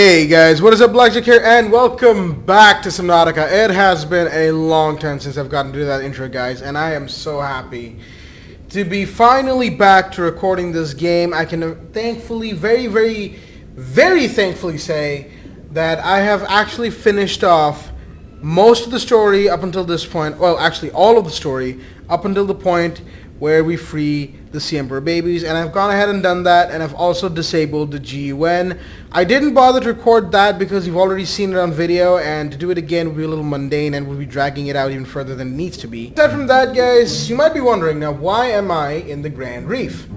Hey guys, what is up? Blackjack here, and welcome back to Subnautica. It has been a long time since I've gotten to do that intro, guys, and I am so happy to be finally back to recording this game. I can thankfully, very thankfully say that I have actually finished off most of the story up until this point. Well, actually all of the story up until the point where we free the Sea Emperor babies, and I've gone ahead and done that, and I've also disabled the GUN. I didn't bother to record that because you've already seen it on video, and to do it again would be a little mundane and would be dragging it out even further than it needs to be. Aside from that, guys, you might be wondering, now why am I in the Grand Reef?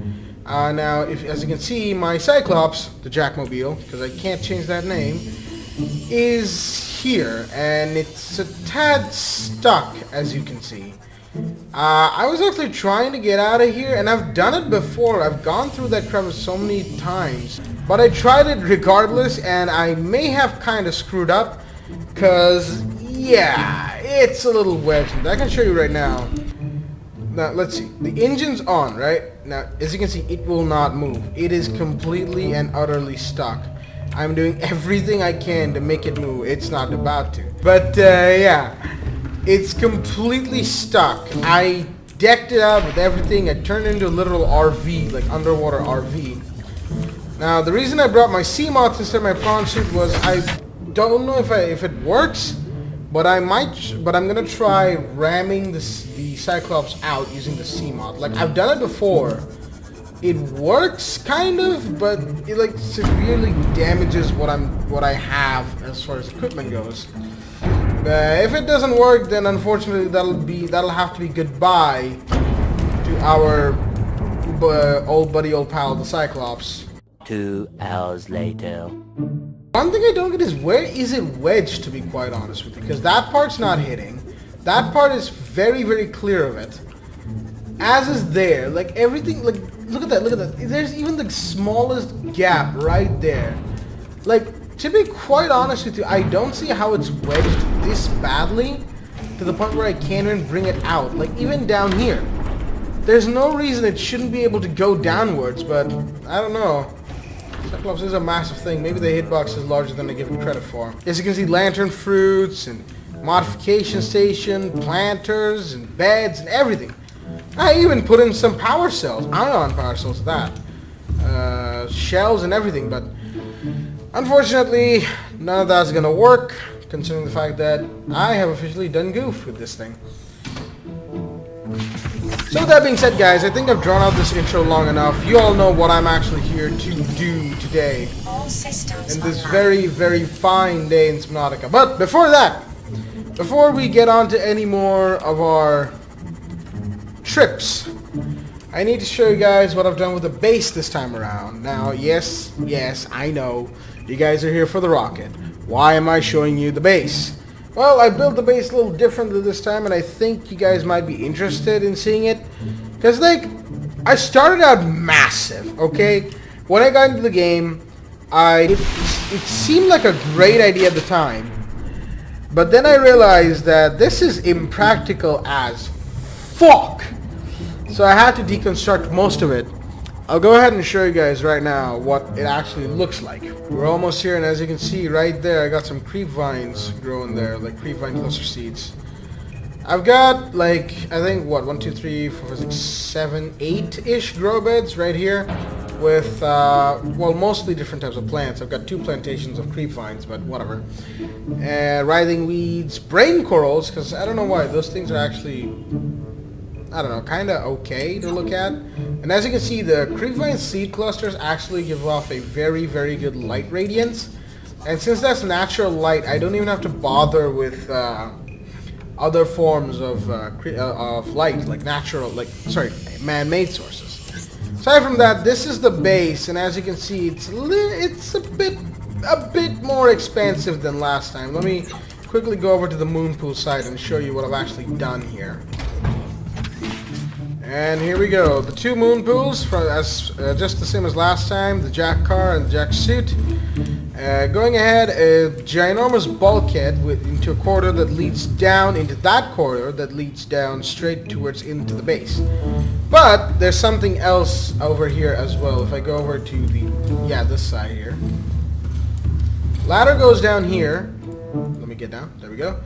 Now, as you can see, my Cyclops, the Jackmobile, because I can't change that name, is here, and it's a tad stuck, as you can see. I was actually trying to get out of here, and I've done it before. I've gone through that crevice so many times, but I tried it regardless, and I may have kind of screwed up, because, yeah, it's a little wedged. I can show you right now. Now, let's see. The engine's on, right? Now, as you can see, it will not move. It is completely and utterly stuck. I'm doing everything I can to make it move. It's not about to. But, yeah. It's completely stuck. I decked it out with everything. I turned it into a literal RV, like underwater RV. Now, the reason I brought my sea moths instead of my prawn suit was I don't know if it works, but I'm gonna try ramming the Cyclops out using the sea moth. Like, I've done it before. It works kind of, but it like severely damages what I have as far as equipment goes. If it doesn't work, then unfortunately that'll have to be goodbye to our old pal, the Cyclops. 2 hours later. One thing I don't get is where is it wedged, to be quite honest with you, because that part's not hitting. That part is very clear of it. As is there, like everything, like look at that. There's even the smallest gap right there. Like, to be quite honest with you, I don't see how it's wedged this badly to the point where I can't even bring it out. Like, even down here. There's no reason it shouldn't be able to go downwards, but I don't know. Cyclops is a massive thing. Maybe the hitbox is larger than I give it credit for. As you can see, lantern fruits and modification station, planters and beds and everything. I even put in some power cells, ion power cells to that. Shells and everything, but unfortunately, none of that's gonna work, considering the fact that I have officially done goofed with this thing. So with that being said, guys, I think I've drawn out this intro long enough. You all know what I'm actually here to do today in this very fine day in Subnautica. But before we get on to any more of our trips, I need to show you guys what I've done with the base this time around. Now, yes, I know you guys are here for the rocket. Why am I showing you the base? Well, I built the base a little differently this time, and I think you guys might be interested in seeing it. Because, like, I started out massive, okay? When I got into the game, it seemed like a great idea at the time. But then I realized that this is impractical as fuck. So I had to deconstruct most of it. I'll go ahead and show you guys right now what it actually looks like. We're almost here, and as you can see right there, I got some creep vines growing there, like creep vine cluster seeds. I've got, like, I think, what, 1, 2, 3, 4, 5, 6, 7, 8-ish grow beds right here with, well, mostly different types of plants. I've got 2 plantations of creep vines, but whatever. Writhing weeds, brain corals, because I don't know why, those things are actually, I don't know, kind of okay to look at. And as you can see, the creepvine seed clusters actually give off a very good light radiance. And since that's natural light, I don't even have to bother with other forms of light, like man-made sources. Aside from that, this is the base, and as you can see, it's a bit more expansive than last time. Let me quickly go over to the moon pool side and show you what I've actually done here. And here we go, the 2 moon pools, just the same as last time, the jack car and the jack suit. Going ahead, a ginormous bulkhead into a corridor that leads down into that corridor that leads down straight towards into the base. But there's something else over here as well. If I go over to this side here. Ladder goes down here. Let me get down. There we go.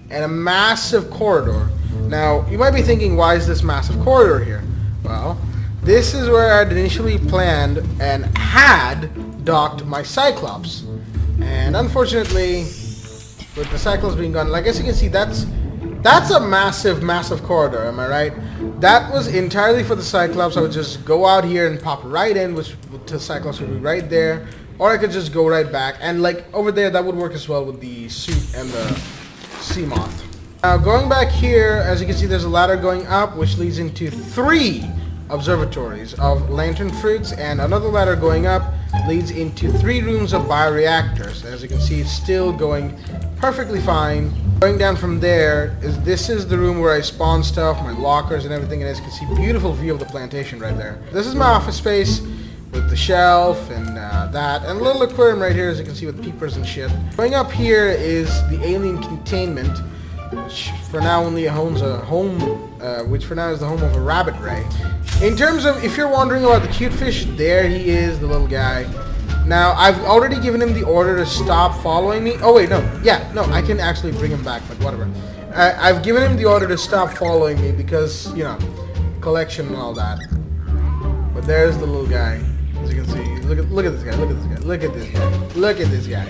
And a massive corridor. Now, you might be thinking, why is this massive corridor here? Well, this is where I'd initially planned and had docked my Cyclops. And unfortunately, with the Cyclops being gone, like as you can see, that's a massive, massive corridor, am I right? That was entirely for the Cyclops. I would just go out here and pop right in, which the Cyclops would be right there. Or I could just go right back. And like over there, that would work as well with the suit and the sea moth. Now going back here, as you can see, there's a ladder going up, which leads into 3 observatories of lantern fruits, and another ladder going up leads into 3 rooms of bioreactors. As you can see, it's still going perfectly fine. Going down from there, this is the room where I spawn stuff, my lockers and everything, and as you can see, beautiful view of the plantation right there. This is my office space with the shelf and that, and a little aquarium right here, as you can see, with peepers and shit. Going up here is the alien containment, which for now only owns a home, which for now is the home of a rabbit ray. In terms of, if you're wondering about the cute fish, there he is, the little guy. Now, I've already given him the order to stop following me. Oh wait, no, yeah, no, I can actually bring him back, but whatever. I've given him the order to stop following me because, you know, collection and all that. But there's the little guy. As you can see, look at this guy, look at this guy, look at this guy, look at this guy,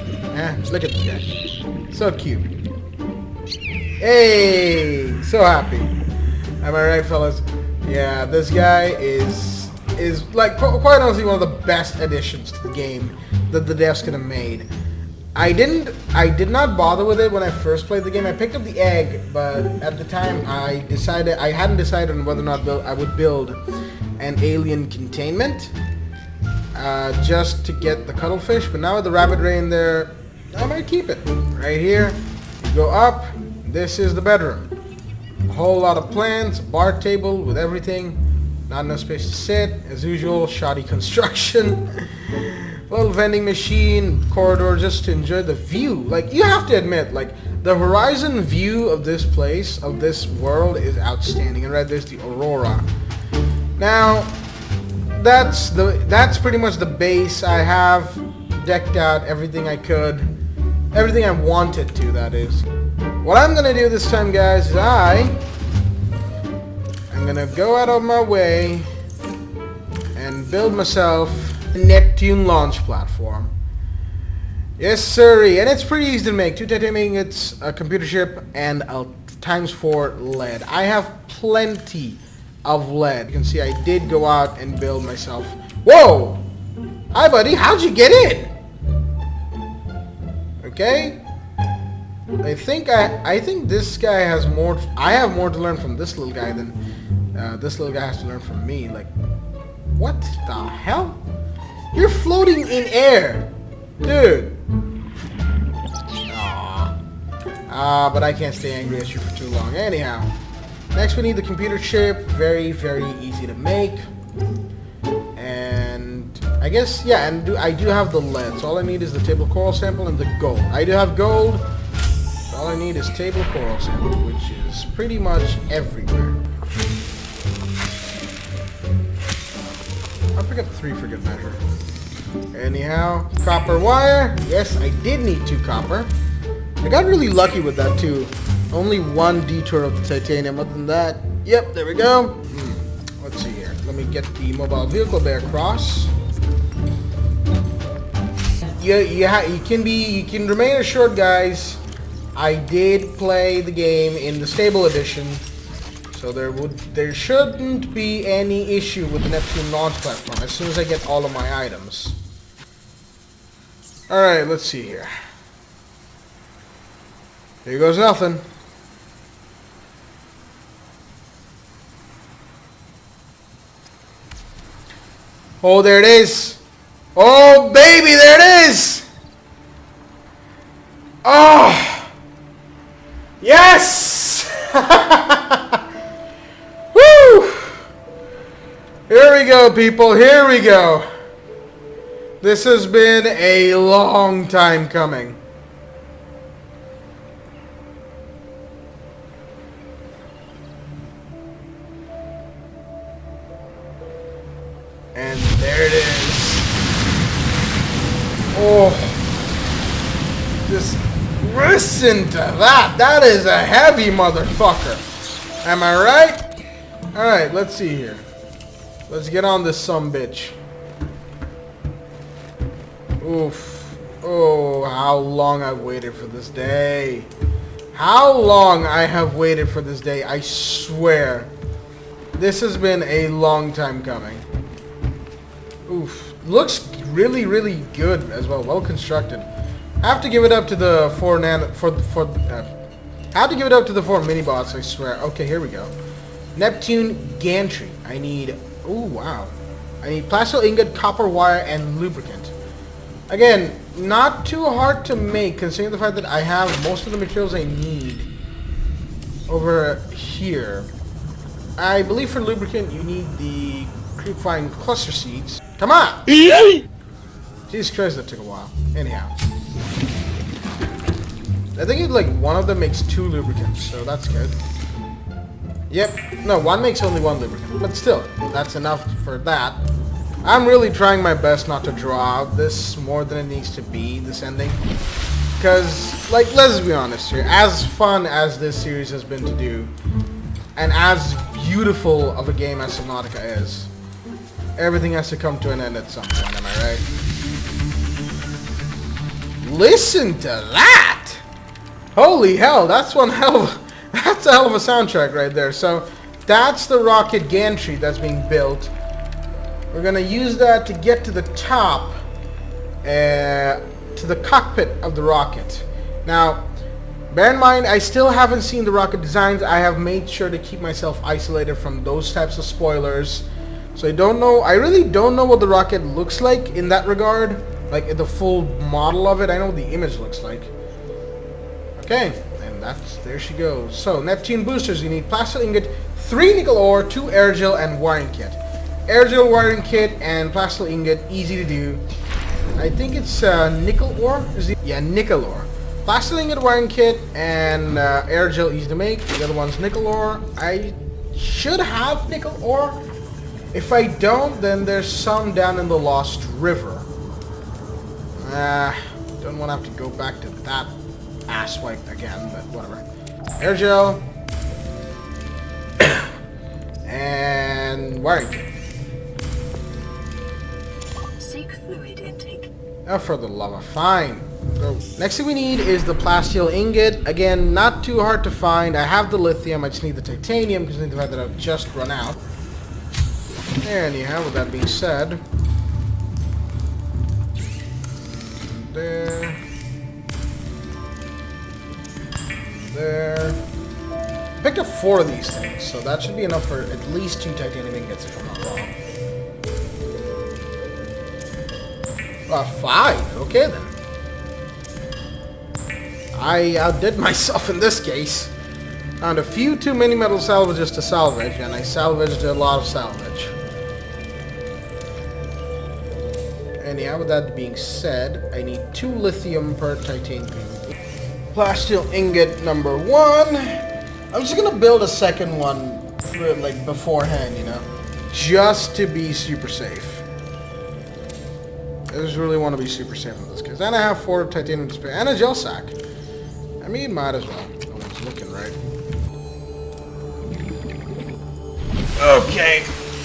look at this guy. So cute. Hey, so happy. Am I right, fellas? Yeah, this guy is like quite honestly one of the best additions to the game that the devs could have made. I did not bother with it when I first played the game. I picked up the egg, but at the time I hadn't decided on whether or not I would build an alien containment. Just to get the cuttlefish, but now with the rabbit ray in there, I might keep it. Right here, you go up, this is the bedroom. A whole lot of plants, a bar table with everything, not enough space to sit, as usual, shoddy construction. Little vending machine, corridor, just to enjoy the view. Like, you have to admit, like, the horizon view of this place, of this world, is outstanding. And right there's the aurora. Now, that's pretty much the base. I have decked out everything I could, everything I wanted to, that is. What I'm gonna do this time, guys, is I'm gonna go out of my way and build myself a Neptune launch platform. Yes, sirree, and it's pretty easy to make. 2 titanium ingots, a computer chip, and a ×4 lead. I have plenty of lead. You can see I did go out and build myself. Whoa! Hi, buddy. How'd you get in? Okay. I think this guy has more. I have more to learn from this little guy than this little guy has to learn from me. Like, what the hell? You're floating in air, dude. But I can't stay angry at you for too long. Anyhow. Next we need the computer chip, very, very easy to make. And I guess, yeah, and I do have the lead, so all I need is the table coral sample and the gold. I do have gold, so all I need is table coral sample, which is pretty much everywhere. I'll pick up 3 for good measure. Anyhow, copper wire. Yes, I did need 2 copper. I got really lucky with that too. Only 1 detour of the titanium. Other than that, yep, there we go. Let's see here. Let me get the mobile vehicle bay across. You can remain assured, guys. I did play the game in the stable edition, so there shouldn't be any issue with the Neptune launch platform as soon as I get all of my items. All right, let's see here. Here goes nothing. Oh, there it is. Oh, baby, there it is. Oh. Yes. Woo. Here we go, people. Here we go. This has been a long time coming. And there it is. Oh. Just listen to that. That is a heavy motherfucker. Am I right? Alright, let's see here. Let's get on this sumbitch. Oof. Oh, how long I've waited for this day. How long I have waited for this day. I swear. This has been a long time coming. Oof. Looks really, really good as well. Well constructed. I have to give it up to the I have to give it up to the 4 mini-bots, I swear. Okay, here we go. Neptune gantry. I need... Oh, wow. I need plastic ingot, copper wire, and lubricant. Again, not too hard to make, considering the fact that I have most of the materials I need over here. I believe for lubricant, you need the creepvine cluster seeds. Come on! Jesus Christ, that took a while. Anyhow. I think like one of them makes 2 lubricants, so that's good. Yep. No, one makes only 1 lubricant. But still, that's enough for that. I'm really trying my best not to draw out this more than it needs to be, this ending. Because, like, let's be honest here. As fun as this series has been to do, and as beautiful of a game as Subnautica is, everything has to come to an end at some point, am I right? Listen to that! Holy hell, that's one hell of, that's a hell of a soundtrack right there. So that's the rocket gantry that's being built. We're gonna use that to get to the top, to the cockpit of the rocket. Now, bear in mind, I still haven't seen the rocket designs. I have made sure to keep myself isolated from those types of spoilers. So I don't know, I really don't know what the rocket looks like in that regard. Like the full model of it, I know what the image looks like. Okay, and there she goes. So, Neptune boosters, you need plastic ingot, 3 nickel ore, 2 air gel, and wiring kit. Air gel wiring kit and plastic ingot, easy to do. I think it's nickel ore? Yeah, nickel ore. Plastic ingot wiring kit and air gel, easy to make. The other one's nickel ore. I should have nickel ore. If I don't, then there's some down in the Lost River. Don't want to have to go back to that asswipe again, but whatever. Air gel. And wiring kit. Seek fluid intake. Oh, for the love of fine. So, next thing we need is the plasteel ingot. Again, not too hard to find. I have the lithium. I just need the titanium because I need the fact that I've just run out. Anyhow, with that being said, there, there. I picked up 4 of these things, so that should be enough for at least 2 titanium ingots if I'm not wrong. 5. Okay then. I outdid myself in this case. Found a few too many metal salvages to salvage, and I salvaged a lot of salvage. Anyhow, with that being said, I need 2 lithium per titanium. Plasteel ingot number 1. I'm just gonna build a second one, like beforehand, you know, just to be super safe. I just really want to be super safe in this case. And I have 4 titanium to spare and a gel sack. I mean, might as well. No one's looking, right? Okay.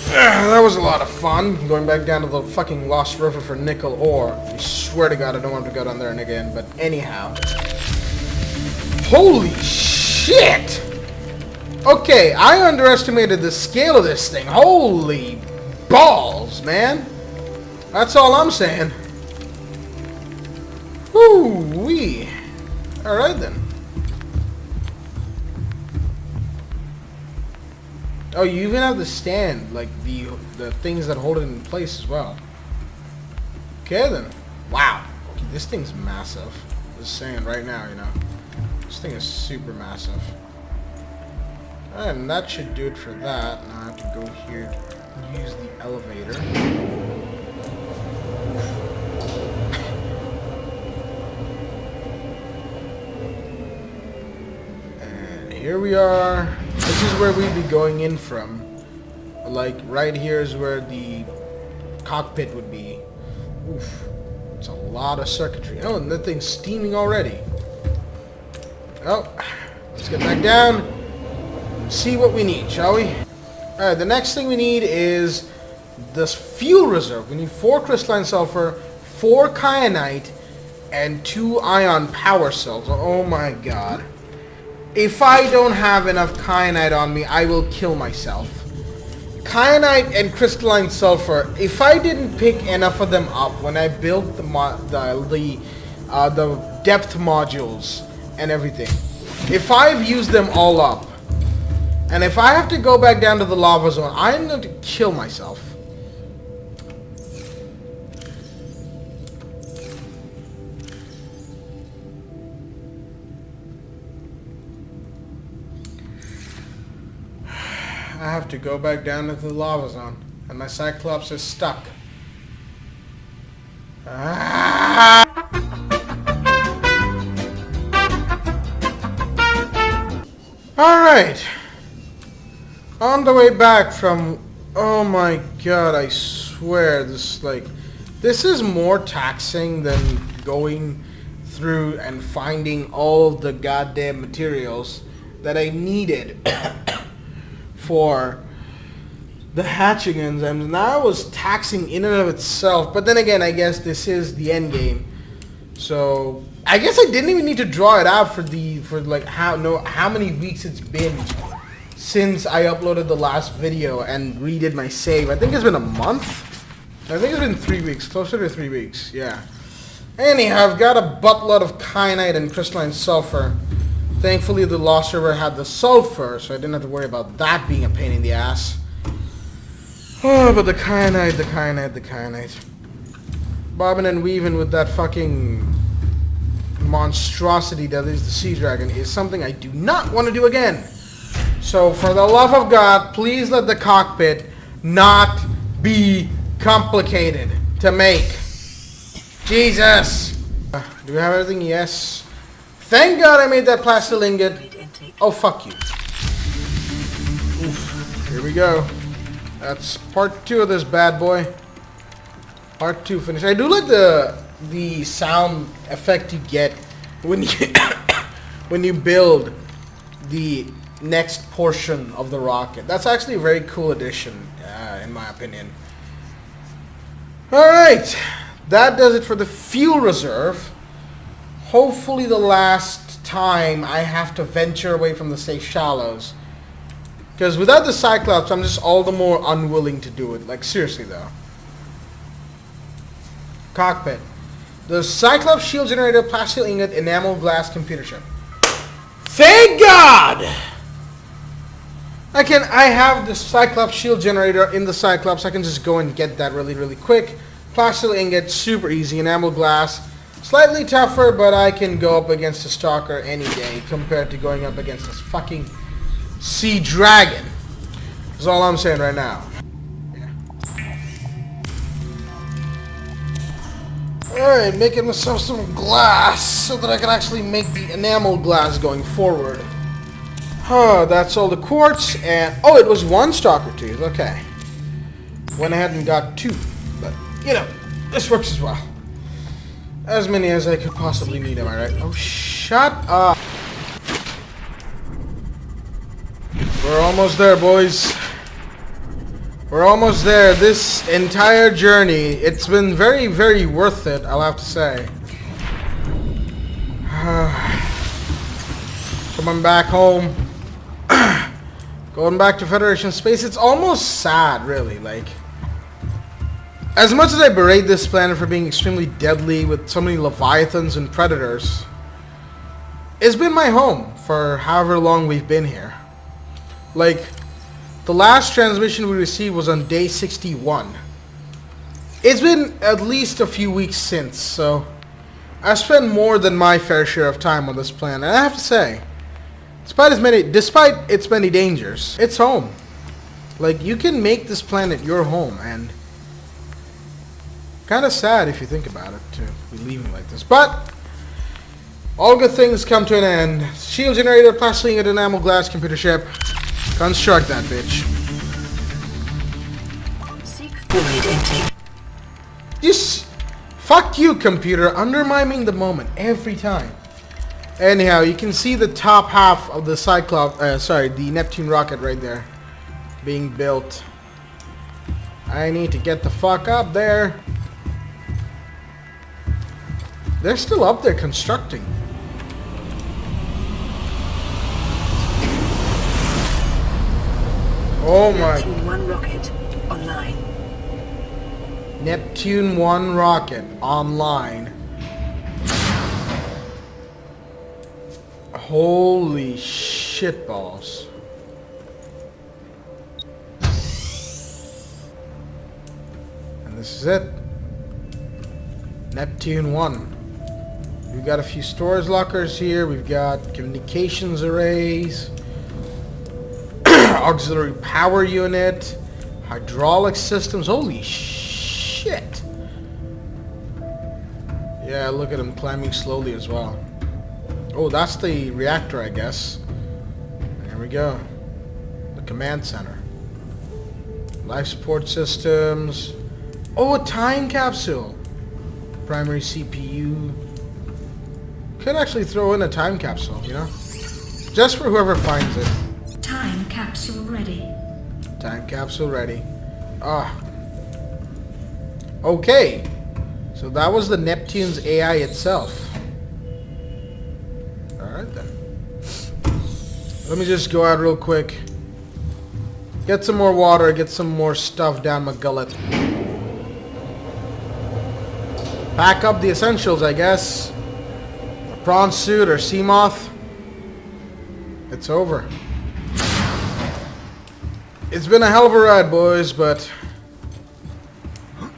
That was a lot of fun, going back down to the fucking Lost River for nickel ore. I swear to God, I don't want to go down there and again, but anyhow. Holy shit! Okay, I underestimated the scale of this thing. Holy balls, man. That's all I'm saying. Whoo-wee. Alright then. Oh, you even have the stand, like the things that hold it in place as well. Okay then. Wow. Okay, this thing's massive. Just saying right now, you know. This thing is super massive. And that should do it for that. Now I have to go here to use the elevator. And here we are. This is where we'd be going in from. Like, right here is where the cockpit would be. Oof. It's a lot of circuitry. Oh, and that thing's steaming already. Oh, let's get back down. See what we need, shall we? Alright, the next thing we need is this fuel reserve. We need 4 crystalline sulfur, 4 kyanite, and 2 ion power cells. Oh my god. If I don't have enough kyanite on me, I will kill myself. Kyanite and crystalline sulfur, if I didn't pick enough of them up when I built the depth modules and everything, if I've used them all up, and if I have to go back down to the lava zone, I'm going to kill myself. I have to go back down into the lava zone, and my Cyclops is stuck. Alright. On the way back from... Oh my god, I swear, this is more taxing than going through and finding all the goddamn materials that I needed for the hatching enzymes. And that was taxing in and of itself. But then again, I guess this is the end game. So I guess I didn't even need to draw it out for how many weeks it's been since I uploaded the last video and redid my save. I think it's been a month. I think it's been 3 weeks, closer to 3 weeks. Yeah. Anyhow, I've got a buttload of kyanite and crystalline sulfur. Thankfully, the Lost River had the sulfur, so I didn't have to worry about that being a pain in the ass. Oh, but the kyanite. Bobbing and weaving with that fucking monstrosity that is the sea dragon is something I do not want to do again. So, for the love of God, please let the cockpit not be complicated to make. Jesus! Do we have everything? Yes. Thank God I made that plastic ingot. Oh, fuck you. Oof. Here we go. That's part 2 of this bad boy. Part 2 finished. I do like the sound effect you get when you when you build the next portion of the rocket. That's actually a very cool addition, in my opinion. Alright, that does it for the fuel reserve. Hopefully the last time I have to venture away from the safe shallows. Because without the Cyclops, I'm just all the more unwilling to do it. Like, seriously though. Cockpit. The Cyclops shield generator, plastic ingot, enamel glass computer chip. Thank God! I have the Cyclops shield generator in the Cyclops. I can just go and get that really, really quick. Plastic ingot, super easy. Enamel glass, slightly tougher, but I can go up against a stalker any day compared to going up against this fucking sea dragon. That's all I'm saying right now. Alright, making myself some glass so that I can actually make the enamel glass going forward. That's all the quartz, and... Oh, it was 1 stalker tooth, okay. Went ahead and got 2, but, you know, this works as well. As many as I could possibly need, am I right? Oh, shut up. We're almost there, boys. We're almost there. This entire journey, it's been very, very worth it, I'll have to say. Coming back home. Going back to Federation space, it's almost sad, really. Like, as much as I berate this planet for being extremely deadly with so many leviathans and predators, it's been my home for however long we've been here. Like, the last transmission we received was on day 61. It's been at least a few weeks since, so I've spent more than my fair share of time on this planet. And I have to say, despite its many dangers, it's home. Like, you can make this planet your home, and kind of sad if you think about it to be leaving like this. But all good things come to an end. Shield generator, plastic ingot, enamel glass, computer chip. Construct that bitch. Seek fluid intake. Just Fuck you, computer, undermining the moment every time. Anyhow, you can see the top half of the the Neptune rocket right there being built. I need to get the fuck up there. They're still up there constructing. Oh my. Neptune 1 rocket online. Neptune 1 rocket online. Holy shit balls. And this is it. Neptune 1. We've got a few storage lockers here. We've got communications arrays. Auxiliary power unit. Hydraulic systems. Holy shit. Yeah, look at him climbing slowly as well. Oh, that's the reactor, I guess. There we go. The command center. Life support systems. Oh, a time capsule. Primary CPU. Could actually throw in a time capsule, you know? Just for whoever finds it. Time capsule ready. Time capsule ready. Ah. Okay. So that was the Neptune's AI itself. Alright then. Let me just go out real quick. Get some more water, get some more stuff down my gullet. Pack up the essentials, I guess. A prawn suit or sea moth. It's over. It's been a hell of a ride, boys, but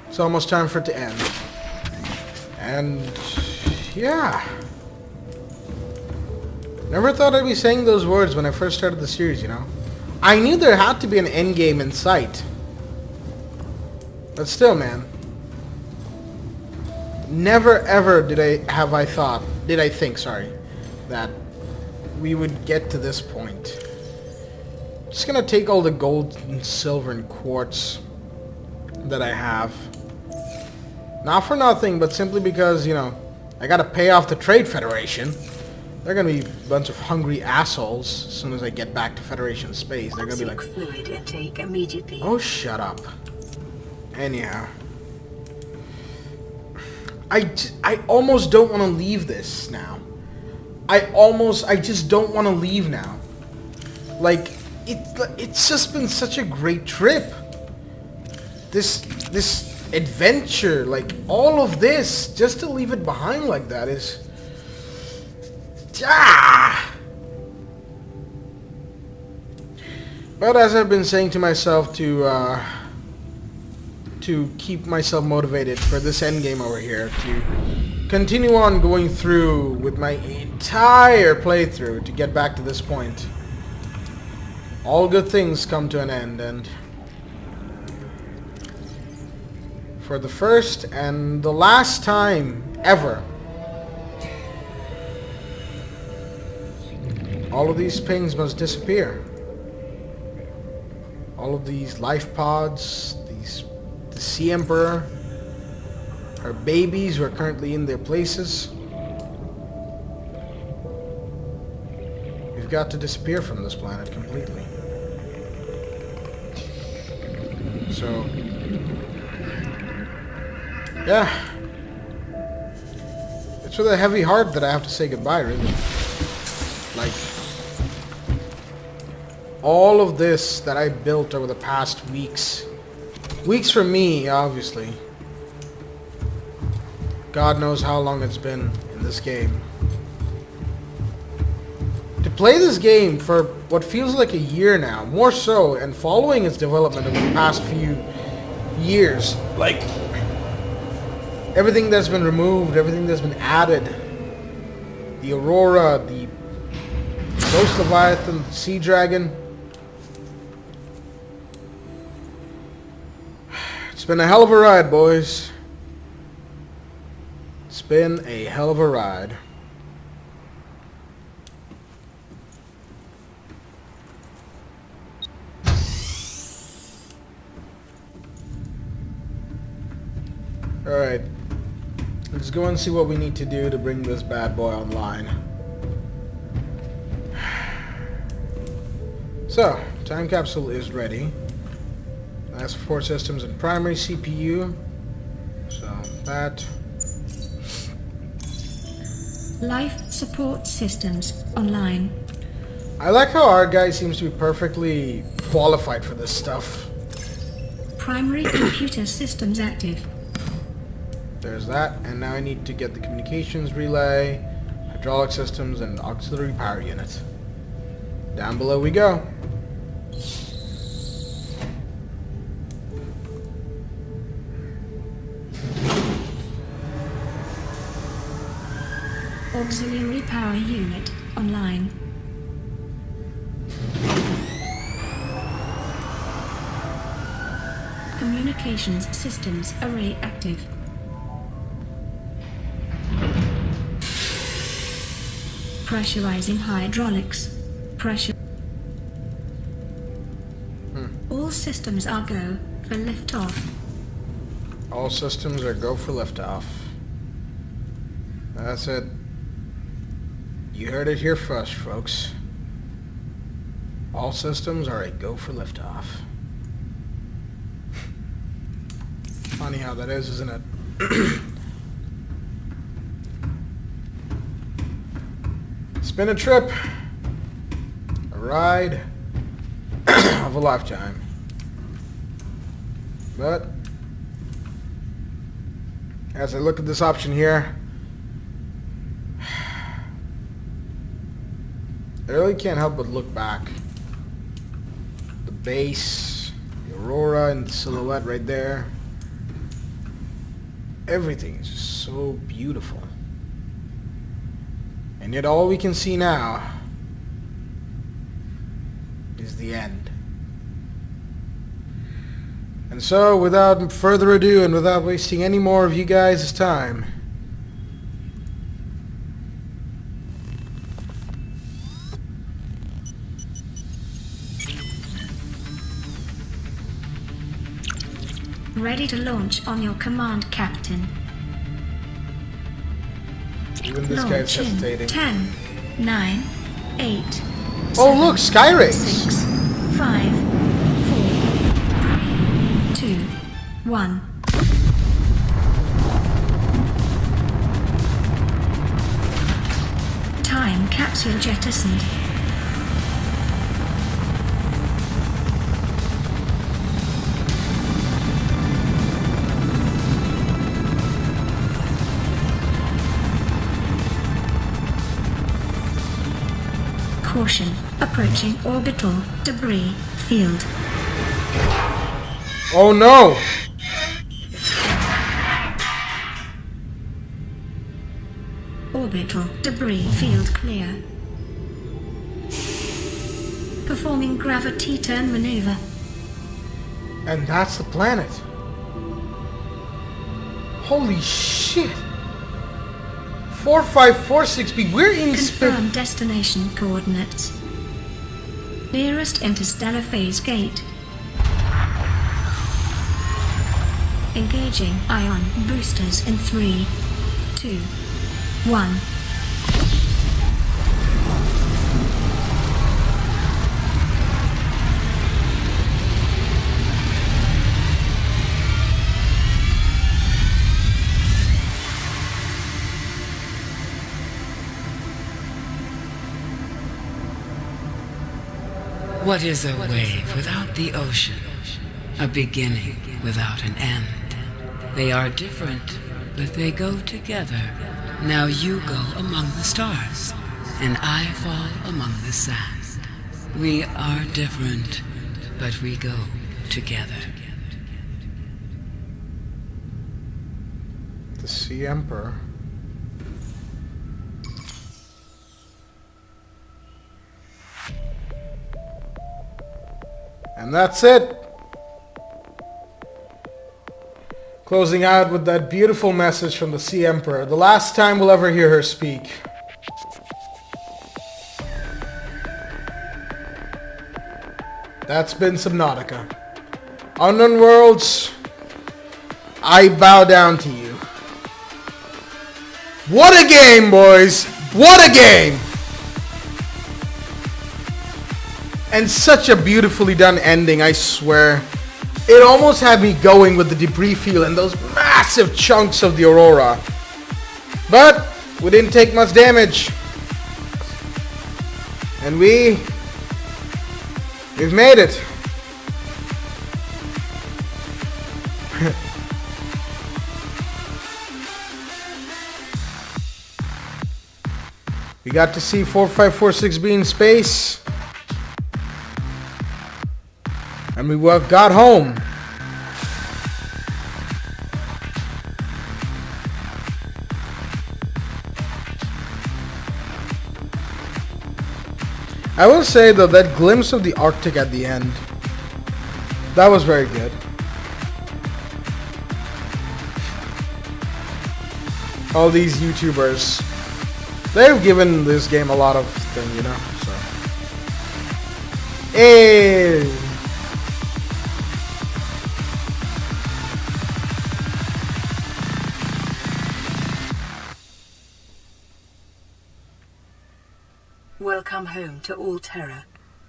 it's almost time for it to end. And yeah. Never thought I'd be saying those words when I first started the series, you know. I knew there had to be an end game in sight. But still, man. Never ever did I think, that we would get to this point. Just gonna take all the gold and silver and quartz that I have. Not for nothing, but simply because, you know, I gotta pay off the Trade Federation. They're gonna be a bunch of hungry assholes as soon as I get back to Federation space. They're gonna be like, Fluid intake immediately. oh, shut up. Anyhow. I almost don't want to leave this now. I just don't want to leave now. Like, it's just been such a great trip. This adventure, like, all of this, just to leave it behind like that is... Ah! But as I've been saying to myself to keep myself motivated for this endgame over here, to continue on going through with my entire playthrough to get back to this point. All good things come to an end, and for the first and the last time ever, all of these things must disappear. All of these life pods, the Sea Emperor, her babies who are currently in their places. We've got to disappear from this planet completely. So, yeah. It's with a heavy heart that I have to say goodbye, really. Like, all of this that I built over the past weeks for me, obviously. God knows how long it's been in this game. To play this game for what feels like a year now, more so, and following its development over the past few years, like, everything that's been removed, everything that's been added, the Aurora, the Ghost Leviathan, the Sea Dragon. It's been a hell of a ride, boys. It's been a hell of a ride. Alright. let's go and see what we need to do to bring this bad boy online. So, time capsule is ready. That's 4 systems and primary CPU. So, that. Life support systems online. I like how our guy seems to be perfectly qualified for this stuff. Primary computer systems active. There's that, and now I need to get the communications relay, hydraulic systems, and auxiliary power unit. Down below we go. Auxiliary power unit online. Communications systems array active. Pressurizing hydraulics. Pressure. All systems are go for liftoff. All systems are go for liftoff. That's it. You heard it here first, folks. All systems are a go for liftoff. Funny how that is, isn't it? It's been a trip. A ride of a lifetime. But as I look at this option here, I really can't help but look back. The base, the aurora, and the silhouette right there. Everything is just so beautiful. And yet all we can see now is the end. And so, without further ado and without wasting any more of you guys' time, Ready to launch on your command, Captain. even this guy's Launch in hesitating. 10, 9, 8. Oh look, sky rays! 6, 5, 4, 3, 2, 1. Time capsule jettisoned. Caution, approaching orbital debris field. Oh no! Orbital debris field clear. Performing gravity turn maneuver. And that's the planet. Holy shit! 4546B, we're in space. Confirm destination coordinates. Nearest interstellar phase gate. Engaging ion boosters in 3, 2, 1. What is a wave without the ocean? A beginning without an end. They are different, but they go together. Now you go among the stars, and I fall among the sand. We are different, but we go together. The Sea Emperor. And that's it. Closing out with that beautiful message from the Sea Emperor. The last time we'll ever hear her speak. That's been Subnautica. Unknown worlds, I bow down to you. What a game, boys! What a game! And such a beautifully done ending, I swear. It almost had me going with the debris field and those massive chunks of the Aurora. But we didn't take much damage. And we've made it. We got to see 4546B in space. And we got home. I will say though, that glimpse of the Arctic at the end, that was very good. All these YouTubers, they've given this game a lot of thing, you know, so. Hey! Welcome home to Alterra.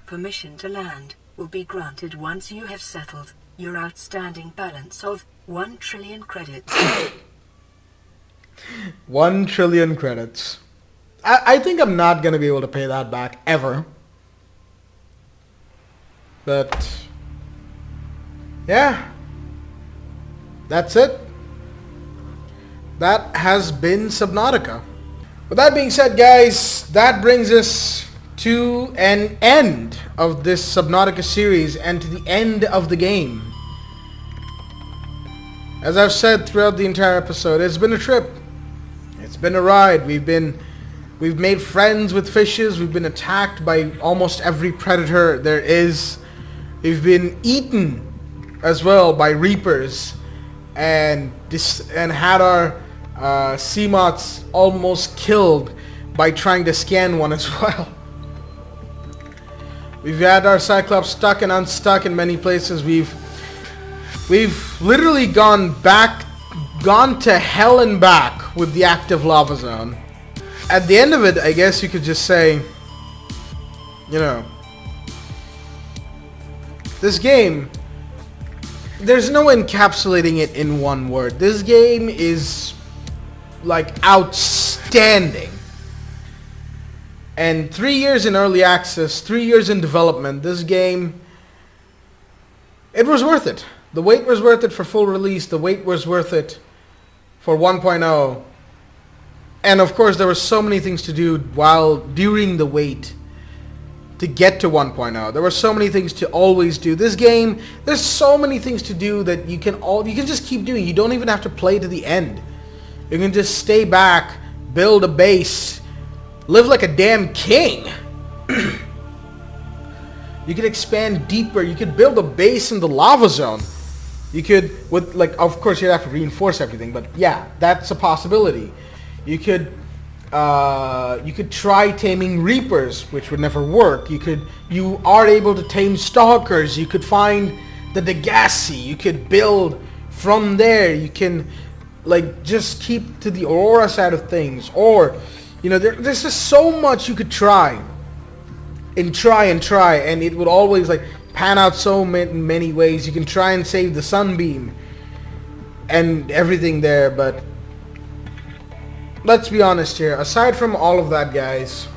Permission to land will be granted once you have settled your outstanding balance of 1 trillion credits. 1 trillion credits. I think I'm not going to be able to pay that back ever. But yeah, that's it. That has been Subnautica. With that being said, guys, that brings us to an end of this Subnautica series and to the end of the game. As I've said throughout the entire episode, it's been a trip. It's been a ride. We've made friends with fishes. We've been attacked by almost every predator there is. We've been eaten as well by reapers, and had our Seamoths almost killed by trying to scan one as well. We've had our Cyclops stuck and unstuck in many places. We've literally gone to hell and back with the active lava zone. At the end of it, I guess you could just say, you know, this game, there's no encapsulating it in one word. This game is like outstanding. And 3 years in early access, 3 years in development, this game, it was worth it. The wait was worth it for full release. The wait was worth it for 1.0. And of course, there were so many things to do during the wait to get to 1.0. There were so many things to always do. This game, there's so many things to do that you can just keep doing. You don't even have to play to the end. You can just stay back, build a base, live like a damn king. You could expand deeper. You could build a base in the lava zone. You could, of course you'd have to reinforce everything, but yeah, that's a possibility. You could try taming reapers, which would never work. You are able to tame stalkers. You could find the Degassi. You could build from there. You can just keep to the Aurora side of things, or there's just so much you could try, and it would always pan out so many ways. You can try and save the sunbeam and everything there, but let's be honest here. Aside from all of that, guys,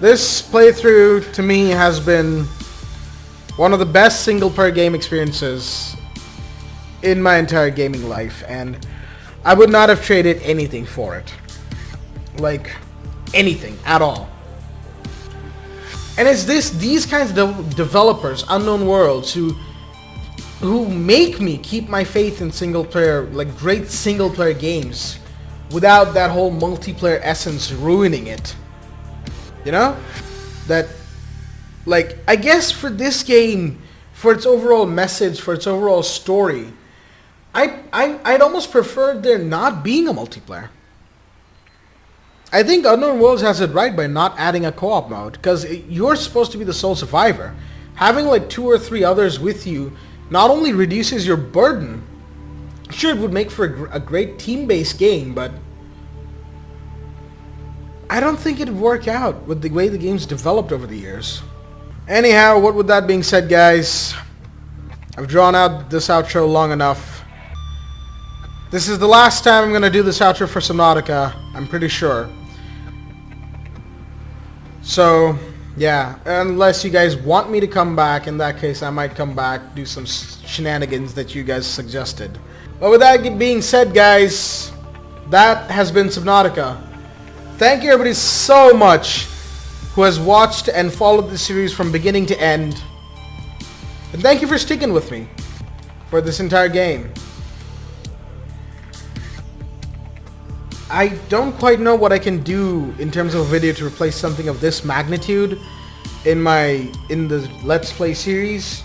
this playthrough to me has been one of the best single-player game experiences in my entire gaming life, and I would not have traded anything for it. Anything at all. And it's these kinds of developers, Unknown Worlds, who make me keep my faith in single-player, great single-player games, without that whole multiplayer essence ruining it. You know? That, I guess for this game, for its overall message, for its overall story, I'd almost prefer there not being a multiplayer. I think Unknown Worlds has it right by not adding a co-op mode, because you're supposed to be the sole survivor. Having 2 or 3 others with you not only reduces your burden, Sure, it would make for a great team-based game, but I don't think it'd work out with the way the game's developed over the years. Anyhow, what with that being said, guys, I've drawn out this outro long enough. This is the last time I'm going to do this outro for Subnautica, I'm pretty sure. So, yeah, unless you guys want me to come back, in that case I might come back, do some shenanigans that you guys suggested. But with that being said, guys, that has been Subnautica. Thank you everybody so much who has watched and followed the series from beginning to end. And thank you for sticking with me for this entire game. I don't quite know what I can do in terms of a video to replace something of this magnitude in the Let's Play series.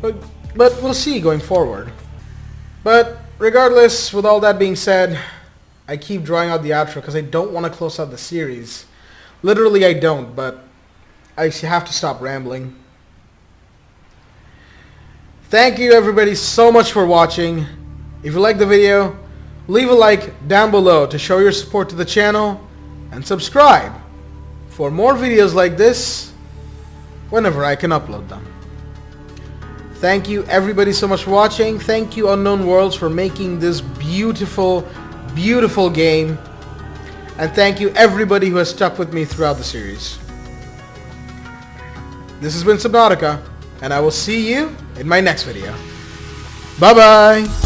But we'll see going forward. But regardless, with all that being said, I keep drawing out the outro because I don't want to close out the series. Literally I don't, but I have to stop rambling. Thank you everybody so much for watching. If you liked the video, leave a like down below to show your support to the channel, and subscribe for more videos like this whenever I can upload them. Thank you everybody so much for watching. Thank you Unknown Worlds for making this beautiful, beautiful game. And thank you everybody who has stuck with me throughout the series. This has been Subnautica, and I will see you in my next video. Bye bye!